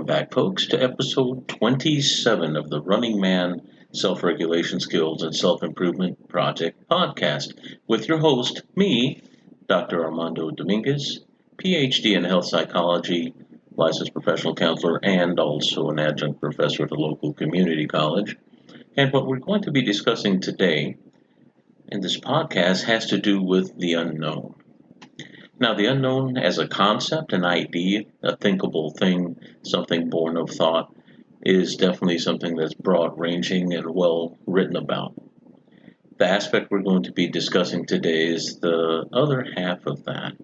back, folks, to episode 27 of the Running Man Self Regulation Skills and Self Improvement Project podcast with your host, me, Dr. Armando Dominguez, PhD in health psychology, licensed professional counselor, and also an adjunct professor at a local community college. And what we're going to be discussing today in this podcast has to do with the unknown. Now, the unknown as a concept, an idea, a thinkable thing, something born of thought, is definitely something that's broad ranging and well written about. The aspect we're going to be discussing today is the other half of that,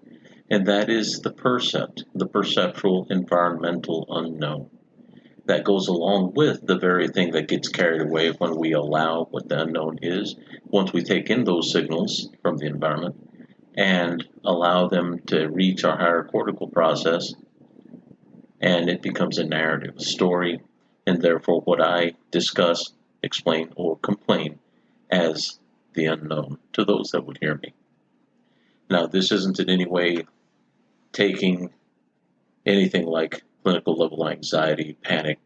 and that is the perceptual environmental unknown. That goes along with the very thing that gets carried away when we allow what the unknown is, once we take in those signals from the environment and allow them to reach our higher cortical process, and it becomes a narrative, a story, and therefore what I discuss, explain, or complain as the unknown to those that would hear me. Now, this isn't in any way taking anything like clinical level anxiety, panic,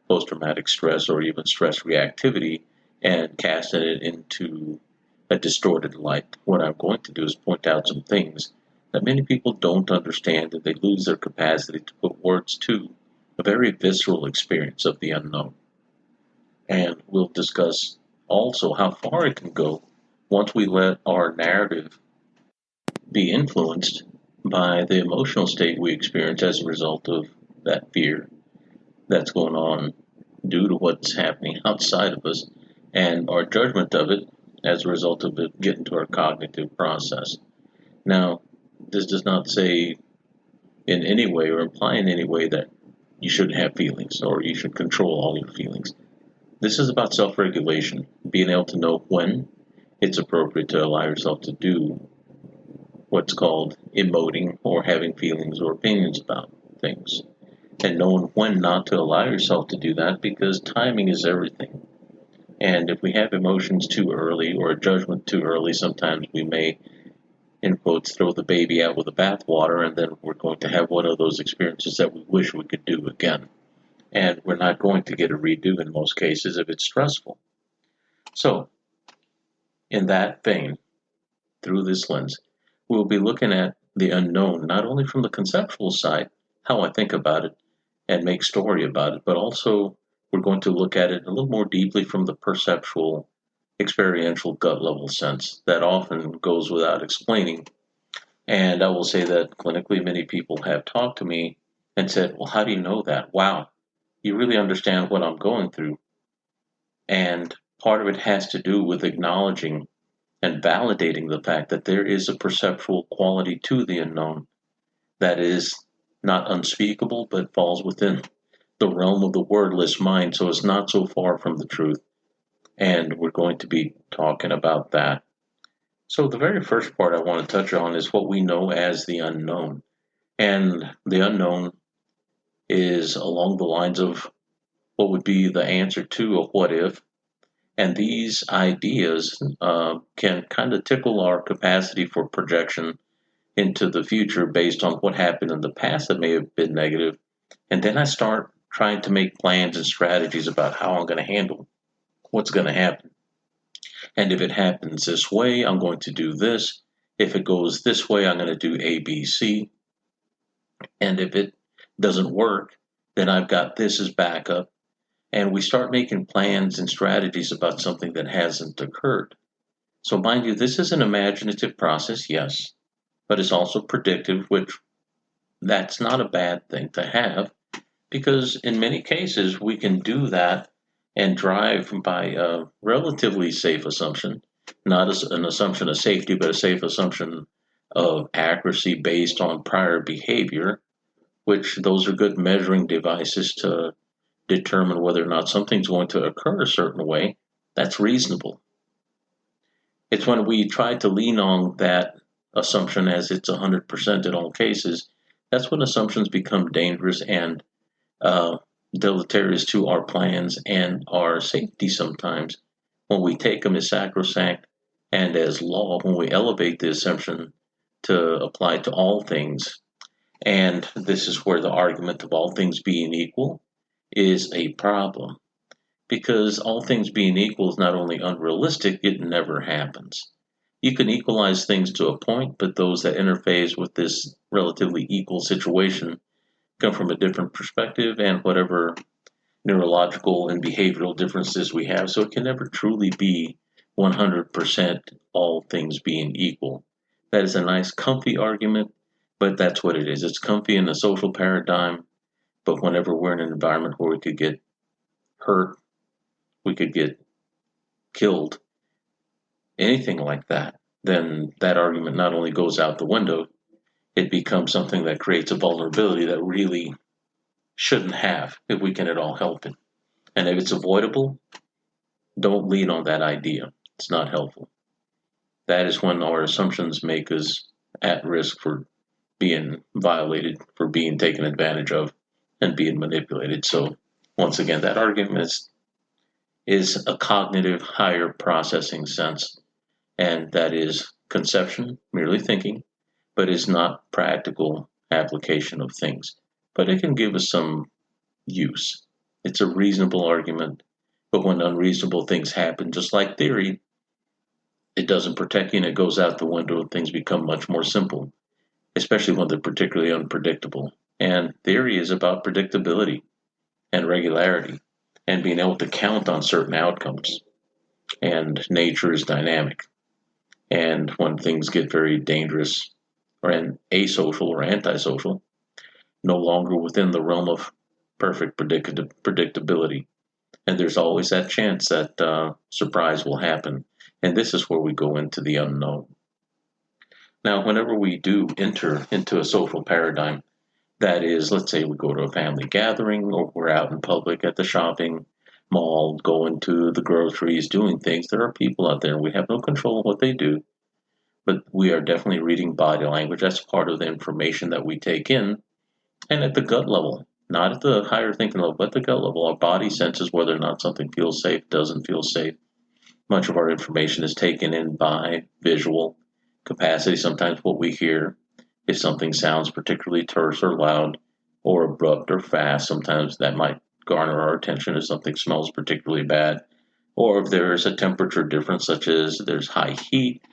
post-traumatic stress, or even stress reactivity and casting it into a distorted light. What I'm going to do is point out some things that many people don't understand, and they lose their capacity to put words to a very visceral experience of the unknown. And we'll discuss also how far it can go once we let our narrative be influenced by the emotional state we experience as a result of that fear that's going on due to what's happening outside of us and our judgment of it as a result of it getting to our cognitive process. Now, this does not say in any way or imply in any way that you shouldn't have feelings or you should control all your feelings. This is about self-regulation, being able to know when it's appropriate to allow yourself to do what's called emoting or having feelings or opinions about things, and knowing when not to allow yourself to do that, because timing is everything. And if we have emotions too early or a judgment too early, sometimes we may, in quotes, throw the baby out with the bathwater, and then we're going to have one of those experiences that we wish we could do again. And we're not going to get a redo in most cases if it's stressful. So, in that vein, through this lens, we'll be looking at the unknown, not only from the conceptual side, how I think about it and make story about it, but also we're going to look at it a little more deeply from the perceptual, experiential, gut level sense that often goes without explaining. And I will say that clinically, many people have talked to me and said, well, how do you know that? Wow, you really understand what I'm going through. And part of it has to do with acknowledging and validating the fact that there is a perceptual quality to the unknown that is not unspeakable, but falls within the realm of the wordless mind, so it's not so far from the truth. And we're going to be talking about that. So the very first part I want to touch on is what we know as the unknown. And the unknown is along the lines of what would be the answer to a what if. And these ideas can kind of tickle our capacity for projection into the future based on what happened in the past that may have been negative. And then I start trying to make plans and strategies about how I'm going to handle what's going to happen. And if it happens this way, I'm going to do this. If it goes this way, I'm going to do A, B, C. And if it doesn't work, then I've got this as backup. And we start making plans and strategies about something that hasn't occurred. So mind you, this is an imaginative process, yes, but it's also predictive, which that's not a bad thing to have, because in many cases we can do that and drive by a relatively safe assumption, not an assumption of safety, but a safe assumption of accuracy based on prior behavior, which those are good measuring devices to determine whether or not something's going to occur a certain way. That's reasonable. It's when we try to lean on that assumption as it's 100% in all cases, that's when assumptions become dangerous and deleterious to our plans and our safety sometimes, when we take them as sacrosanct and as law, when we elevate the assumption to apply to all things. And this is where the argument of all things being equal is a problem because all things being equal is not only unrealistic, it never happens. You can equalize things to a point, but those that interface with this relatively equal situation come from a different perspective and whatever neurological and behavioral differences we have. So it can never truly be 100% all things being equal. That is a nice, comfy argument, but that's what it is. It's comfy in the social paradigm, but whenever we're in an environment where we could get hurt, we could get killed, anything like that, then that argument not only goes out the window, it becomes something that creates a vulnerability that really shouldn't have if we can at all help it. And if it's avoidable, don't lean on that idea. It's not helpful. That is when our assumptions make us at risk for being violated, for being taken advantage of, and being manipulated. So, once again, that argument is a cognitive higher processing sense, and that is conception, merely thinking, but is not practical application of things. But it can give us some use. It's a reasonable argument, but when unreasonable things happen, just like theory, it doesn't protect you and it goes out the window and things become much more simple, especially when they're particularly unpredictable. And theory is about predictability and regularity and being able to count on certain outcomes. And nature is dynamic. And when things get very dangerous or asocial or antisocial, no longer within the realm of perfect predictability. And there's always that chance that surprise will happen. And this is where we go into the unknown. Now, whenever we do enter into a social paradigm, that is, let's say we go to a family gathering or we're out in public at the shopping mall, going to the groceries, doing things, there are people out there. We have no control of what they do, but we are definitely reading body language. That's part of the information that we take in. And at the gut level, not at the higher thinking level, but at the gut level, our body senses whether or not something feels safe, doesn't feel safe. Much of our information is taken in by visual capacity. Sometimes what we hear, if something sounds particularly terse or loud or abrupt or fast, sometimes that might garner our attention. If something smells particularly bad, or if there is a temperature difference, such as there's high heat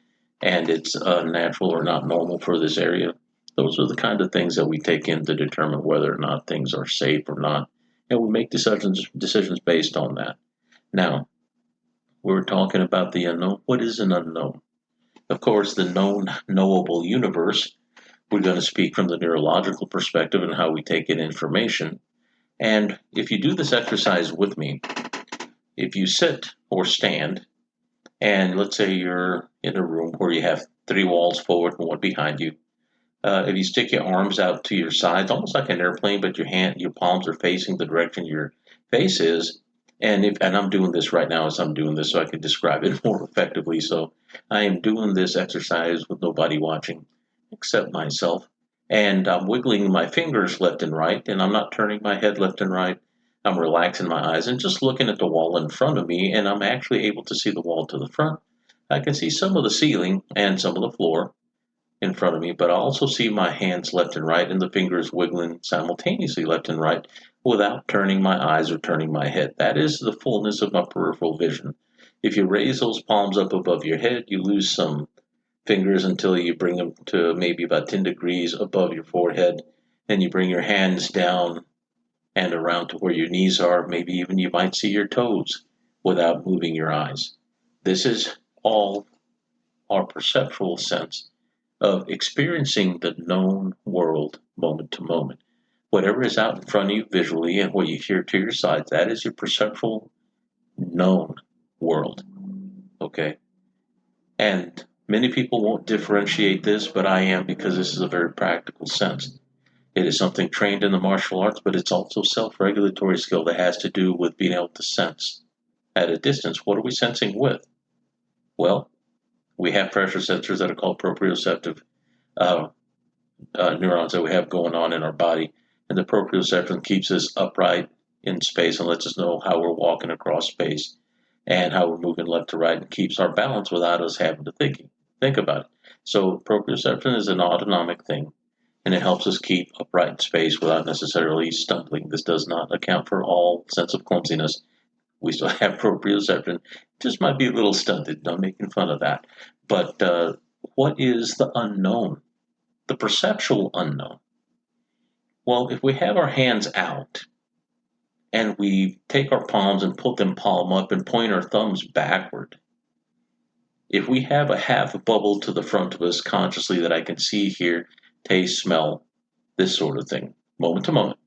and it's unnatural or not normal for this area. Those are the kind of things that we take in to determine whether or not things are safe or not. And we make decisions based on that. Now, we're talking about the unknown. What is an unknown? Of course, the known, knowable universe, we're going to speak from the neurological perspective and how we take in information. And if you do this exercise with me, if you sit or stand, and let's say you're in a room where you have 3 walls forward and 1 behind you, if you stick your arms out to your sides, almost like an airplane, but your palms are facing the direction your face is. And I'm doing this right now as I'm doing this, so I can describe it more effectively. So I am doing this exercise with nobody watching except myself, and I'm wiggling my fingers left and right, and I'm not turning my head left and right. I'm relaxing my eyes and just looking at the wall in front of me, and I'm actually able to see the wall to the front. I can see some of the ceiling and some of the floor in front of me, but I also see my hands left and right and the fingers wiggling simultaneously left and right without turning my eyes or turning my head. That is the fullness of my peripheral vision. If you raise those palms up above your head, you lose some fingers until you bring them to maybe about 10 degrees above your forehead. Then you bring your hands down and around to where your knees are. Maybe even you might see your toes without moving your eyes. This is all our perceptual sense of experiencing the known world moment to moment. Whatever is out in front of you visually and what you hear to your side, that is your perceptual known world. Okay? And many people won't differentiate this, but I am, because this is a very practical sense. It is something trained in the martial arts, but it's also self-regulatory skill that has to do with being able to sense at a distance. What are we sensing with? Well, we have pressure sensors that are called proprioceptive uh, neurons that we have going on in our body. And the proprioception keeps us upright in space and lets us know how we're walking across space and how we're moving left to right and keeps our balance without us having to think about it. So proprioception is an autonomic thing. and it helps us keep upright in space without necessarily stumbling. This does not account for all sense of clumsiness. We still have proprioception. Just might be a little stunted. I'm making fun of that. But what is the unknown? The perceptual unknown. Well, if we have our hands out and we take our palms and put them palm up and point our thumbs backward, if we have a half bubble to the front of us consciously that I can see, hear, taste, smell, this sort of thing, moment to moment,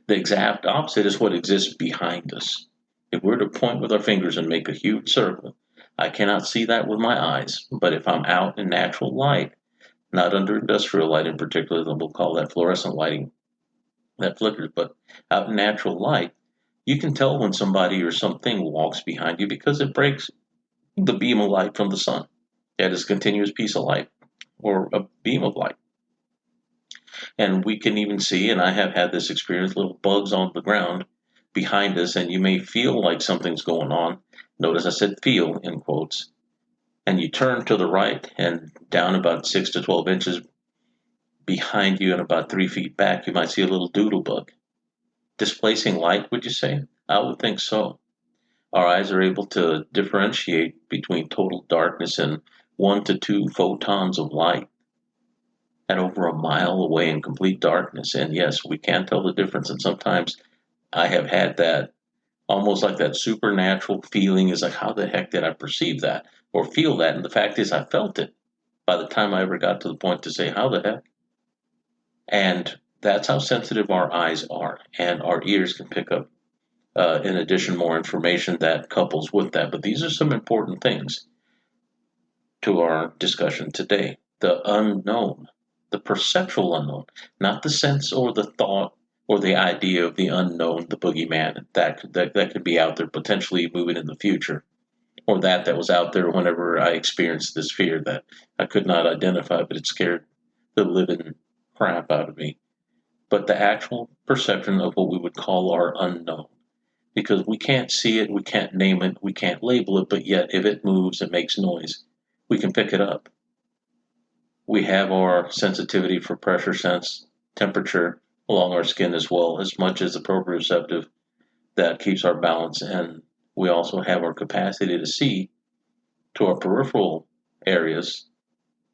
the exact opposite is what exists behind us. If we're to point with our fingers and make a huge circle, I cannot see that with my eyes, but if I'm out in natural light, not under industrial light in particular, then we'll call that fluorescent lighting that flickers, but out in natural light, you can tell when somebody or something walks behind you because it breaks the beam of light from the sun. That is a continuous piece of light or a beam of light. And we can even see, and I have had this experience, little bugs on the ground behind us, and you may feel like something's going on. Notice I said feel in quotes. And you turn to the right and down about 6 to 12 inches behind you and about 3 feet back, you might see a little doodle bug. Displacing light, would you say? I would think so. Our eyes are able to differentiate between total darkness and 1 to 2 photons of light at over a mile away in complete darkness. And yes, we can tell the difference. And sometimes I have had that almost like that supernatural feeling is like, how the heck did I perceive that or feel that? And the fact is, I felt it by the time I ever got to the point to say, how the heck? And that's how sensitive our eyes are. And our ears can pick up, in addition, more information that couples with that. But these are some important things to our discussion today. The unknown, the perceptual unknown, not the sense or the thought or the idea of the unknown, the boogeyman that could be out there potentially moving in the future, or that was out there whenever I experienced this fear that I could not identify, but it scared the living crap out of me. But the actual perception of what we would call our unknown, because we can't see it, we can't name it, we can't label it, but yet if it moves and makes noise, we can pick it up. We have our sensitivity for pressure sense, temperature along our skin as well, as much as the proprioceptive that keeps our balance. And we also have our capacity to see to our peripheral areas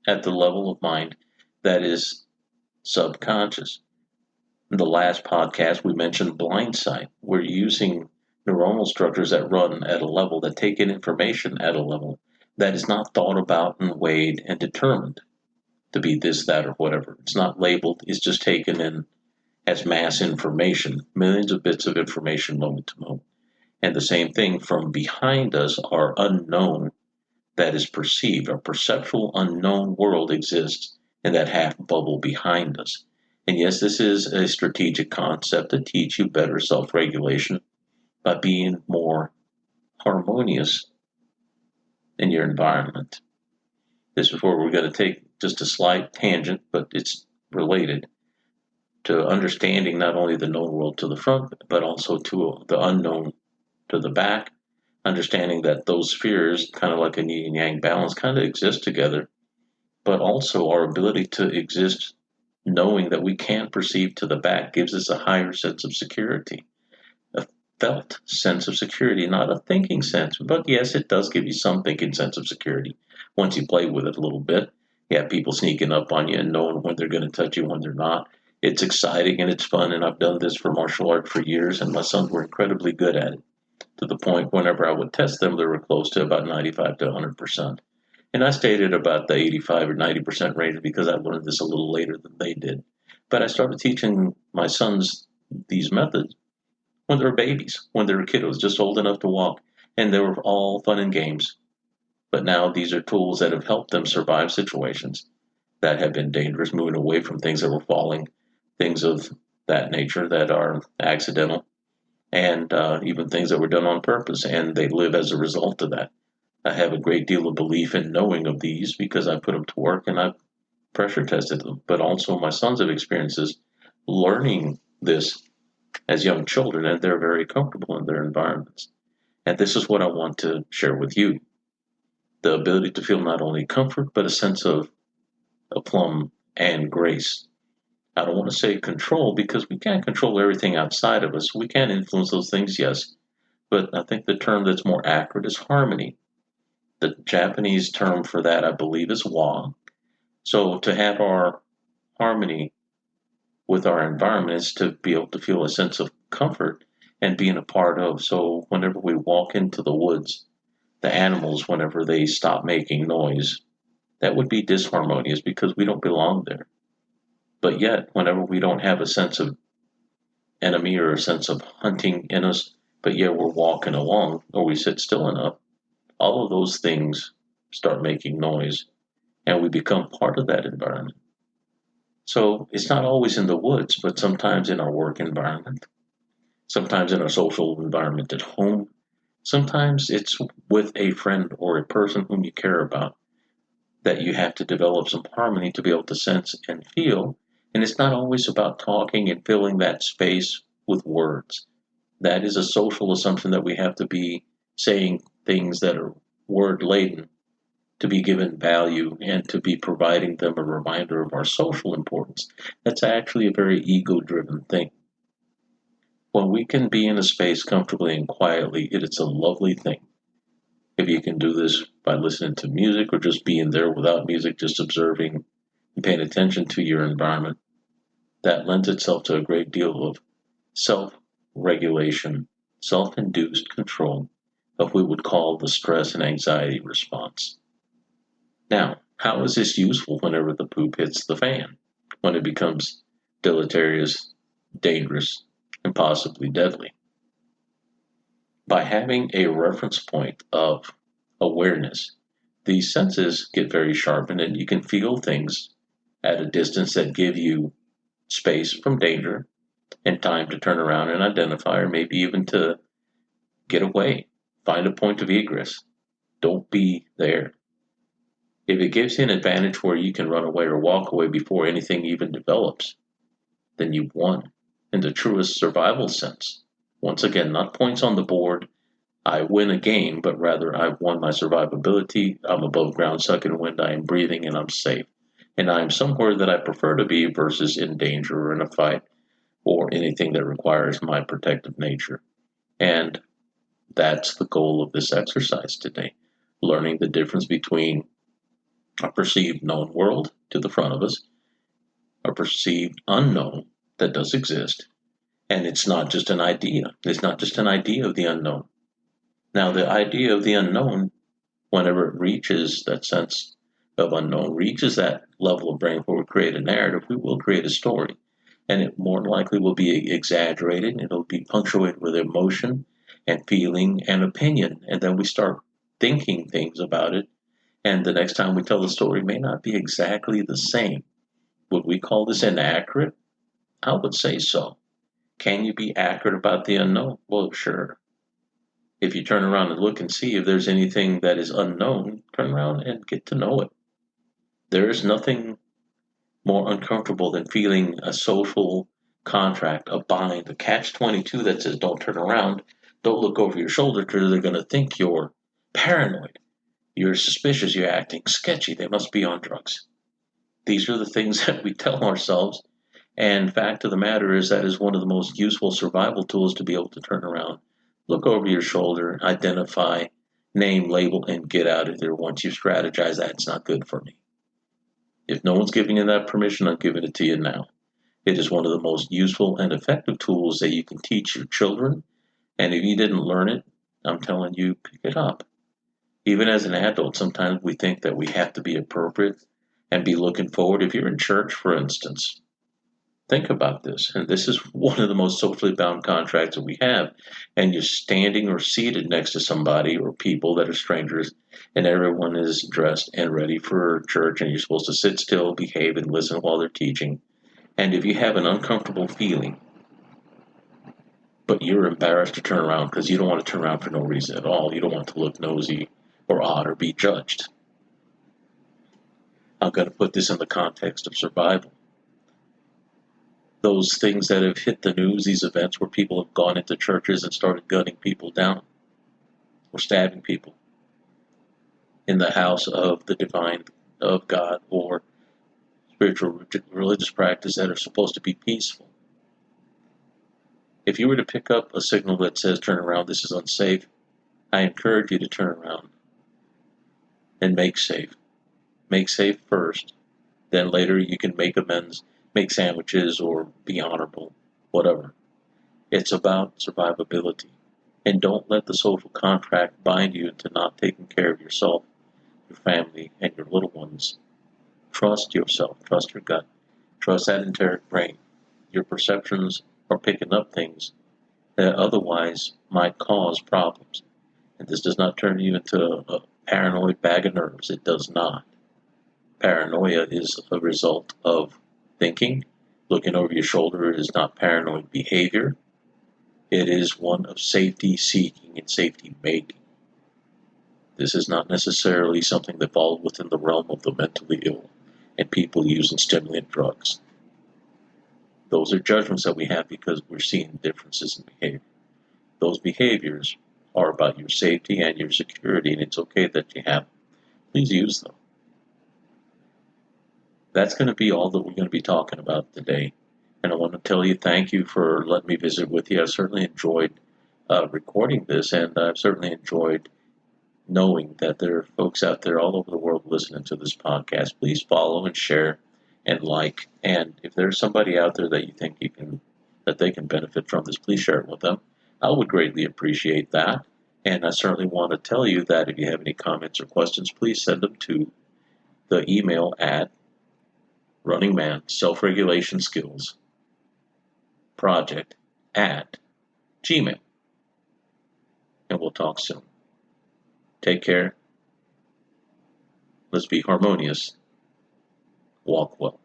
at the level of mind that is subconscious. In the last podcast, we mentioned blind sight. We're using neuronal structures that run at a level, that take in information at a level that is not thought about and weighed and determined to be this, that, or whatever. It's not labeled, it's just taken in as mass information, millions of bits of information moment to moment. And the same thing from behind us, our unknown that is perceived, our perceptual unknown world exists in that half bubble behind us. And yes, this is a strategic concept to teach you better self-regulation by being more harmonious in your environment. This is where we're going to take just a slight tangent, but it's related to understanding not only the known world to the front, but also to the unknown to the back, understanding that those spheres, kind of like a yin and yang balance, kind of exist together, but also our ability to exist knowing that we can't perceive to the back gives us a higher sense of security, a felt sense of security, not a thinking sense. But yes, it does give you some thinking sense of security once you play with it a little bit. You have people sneaking up on you and knowing when they're going to touch you, when they're not. It's exciting and it's fun, and I've done this for martial art for years, and my sons were incredibly good at it, to the point whenever I would test them, they were close to about 95 to 100%. And I stayed at about the 85 or 90% range because I learned this a little later than they did. But I started teaching my sons these methods when they were babies, when they were kiddos, just old enough to walk. And they were all fun and games. But now these are tools that have helped them survive situations that have been dangerous, moving away from things that were falling, things of that nature that are accidental, and even things that were done on purpose. And they live as a result of that. I have a great deal of belief in knowing of these because I put them to work and I've pressure tested them. But also my sons have experiences learning this as young children, and they're very comfortable in their environments. And this is what I want to share with you. The ability to feel not only comfort, but a sense of a plum and grace. I don't want to say control because we can't control everything outside of us. We can influence those things, yes, but I think the term that's more accurate is harmony. The Japanese term for that, I believe, is wa. So to have our harmony with our environment is to be able to feel a sense of comfort and being a part of. So whenever we walk into the woods, the animals, whenever they stop making noise, that would be disharmonious because we don't belong there. But yet, whenever we don't have a sense of enemy or a sense of hunting in us, but yet we're walking along or we sit still enough, all of those things start making noise and we become part of that environment. So it's not always in the woods, but sometimes in our work environment, sometimes in our social environment at home, sometimes it's with a friend or a person whom you care about that you have to develop some harmony to be able to sense and feel. And it's not always about talking and filling that space with words. That is a social assumption that we have to be saying things that are word laden to be given value and to be providing them a reminder of our social importance. That's actually a very ego driven thing. When we can be in a space comfortably and quietly, it is a lovely thing. If you can do this by listening to music or just being there without music, just observing and paying attention to your environment, that lends itself to a great deal of self regulation, self induced control of what we would call the stress and anxiety response. Now, how is this useful whenever the poop hits the fan? When it becomes deleterious, dangerous, and possibly deadly? By having a reference point of awareness, these senses get very sharpened and you can feel things at a distance that give you space from danger and time to turn around and identify, or maybe even to get away, find a point of egress. Don't be there. If it gives you an advantage where you can run away or walk away before anything even develops, then you've won in the truest survival sense. Once again, not points on the board, I win a game, but rather I've won my survivability. I'm above ground, sucking wind, I am breathing, and I'm safe. And I'm somewhere that I prefer to be versus in danger or in a fight or anything that requires my protective nature. And that's the goal of this exercise today. Learning the difference between a perceived known world to the front of us, a perceived unknown that does exist. And it's not just an idea. It's not just an idea of the unknown. Now, the idea of the unknown, whenever it reaches that sense of unknown, reaches that level of brain where we create a narrative, we will create a story. And it more likely will be exaggerated. It'll be punctuated with emotion and feeling and opinion. And then we start thinking things about it. And the next time we tell the story may not be exactly the same. Would we call this inaccurate? I would say so. Can you be accurate about the unknown? Well, sure. If you turn around and look and see if there's anything that is unknown, turn around and get to know it. There is nothing more uncomfortable than feeling a social contract, a bind, a catch-22 that says don't turn around, don't look over your shoulder because they're going to think you're paranoid, you're suspicious, you're acting sketchy, they must be on drugs. These are the things that we tell ourselves, and fact of the matter is that is one of the most useful survival tools to be able to turn around, look over your shoulder, identify, name, label, and get out of there once you strategize that's not good for me. If no one's giving you that permission, I'm giving it to you now. It is one of the most useful and effective tools that you can teach your children. And if you didn't learn it, I'm telling you, pick it up. Even as an adult, sometimes we think that we have to be appropriate and be looking forward. If you're in church, for instance, think about this. And this is one of the most socially bound contracts that we have. And you're standing or seated next to somebody or people that are strangers, and everyone is dressed and ready for church, and you're supposed to sit still, behave, and listen while they're teaching. And if you have an uncomfortable feeling, but you're embarrassed to turn around because you don't want to turn around for no reason at all, you don't want to look nosy or odd or be judged. I'm going to put this in the context of survival. Those things that have hit the news, these events where people have gone into churches and started gunning people down or stabbing people in the house of the divine of God, or spiritual religious practice that are supposed to be peaceful. If you were to pick up a signal that says turn around, this is unsafe, I encourage you to turn around and make safe. Make safe first, then later you can make amends, make sandwiches, or be honorable, whatever. It's about survivability. And don't let the social contract bind you into not taking care of yourself, your family, and your little ones. Trust yourself, trust your gut, trust that enteric brain. Your perceptions are picking up things that otherwise might cause problems. And this does not turn you into a paranoid bag of nerves. It does not. Paranoia is a result of thinking. Looking over your shoulder is not paranoid behavior. It is one of safety seeking and safety making. This is not necessarily something that falls within the realm of the mentally ill and people using stimulant drugs. Those are judgments that we have because we're seeing differences in behavior. Those behaviors are about your safety and your security, and it's okay that you have them. Please use them. That's going to be all that we're going to be talking about today. And I want to tell you thank you for letting me visit with you. I certainly enjoyed recording this, and I've certainly enjoyed knowing that there are folks out there all over the world listening to this podcast. Please follow and share and like. And if there's somebody out there that you think that they can benefit from this, please share it with them. I would greatly appreciate that. And I certainly want to tell you that if you have any comments or questions, please send them to the email at Running Man Self-Regulation Skills Project at Gmail. And we'll talk soon. Take care. Let's be harmonious. Walk well.